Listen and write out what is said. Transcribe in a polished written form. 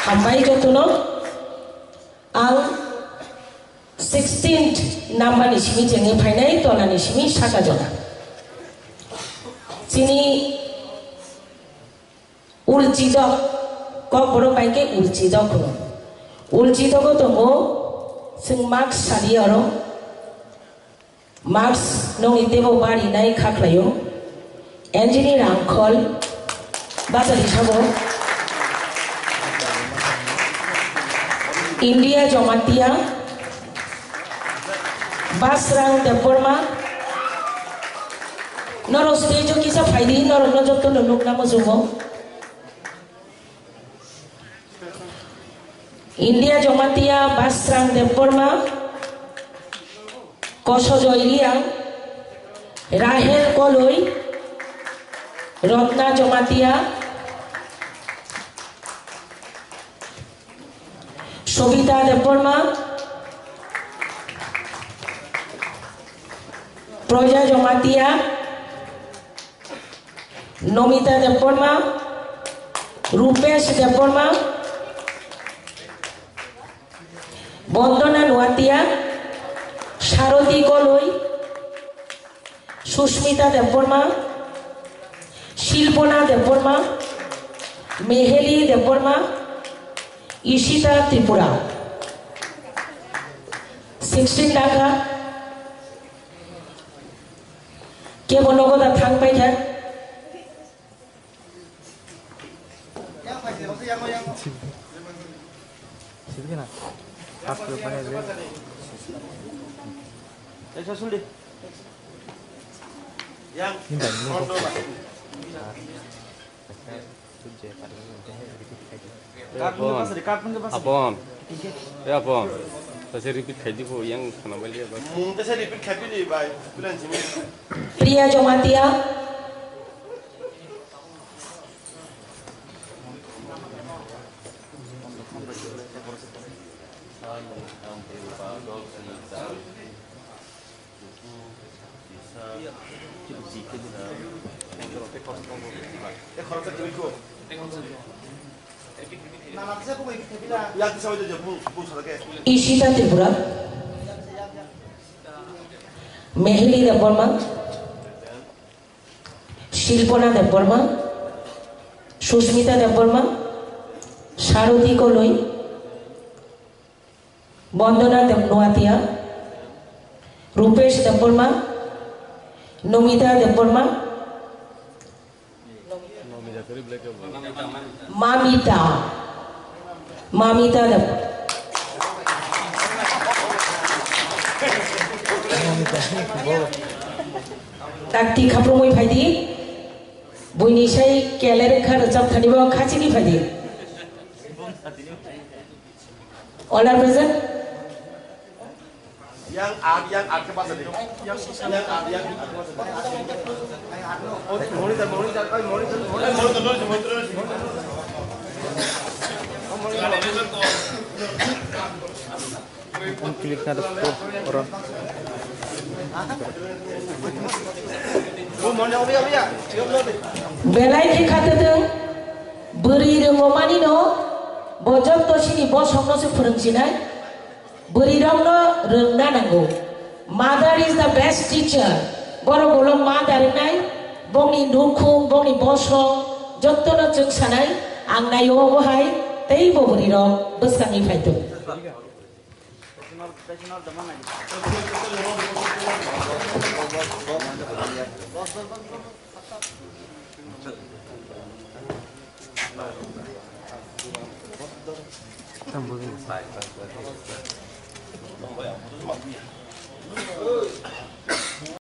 Hambai jotono ang 16th number ni simi jengi phainai tola ni simi saka jona sini ulchidok kokborok baike ulchidok kuno ulchidok tongo sing marks sariaro marks nong itebo bari nai khaklayo engineer angkol bazari sabo India Jomatia Basrang Deporma Noro stage kisa faidi noro no jotto nunuk namo jumo India Jomatia Basrang Deporma Koso Joiliang Rahel Koloi Rotna Jomatia Sobita Deporma Proja Jomatia Nomita Deporma Rupesh Deporma Bondona Nuatia Sharoti Koloi Sushmita Deporma Shilpona Deporma Meheli Deporma Ishita TIPRA 16 Dhaka Ke bonogo da thang pai tha Sibina after pane Esa suldi yang kondo lah Apon, ya apon. Saya repeat kaji ko yang kana bali ba. Saya repeat kaji ni bay. Bulan sini. Priya Jomatia Ishita TIPRA Meheli Deporma Shilpona Deporma Sushmita Deporma Sharoti Koloi Bondona Nuatia Rupesh Deporma Nomita Deporma Mamita Deporma Takti Kaprumoi Padi Buinisai Keler Karajab Tanibo Kachini Padi All are present? Yang ke pasar itu. Yang ke pasar. Monitor. klik na dapat orang Belai ke kata tu beri rengomani no bojok to sini bos hongno se perengsinai beri rongno rengna nanggo. Mother is the best teacher. Boro bolong mother nai bongni nukhung bongni bosong jotto no jeng sanai ang nayo bohai tei bo beri rong beskangi faitu. tambah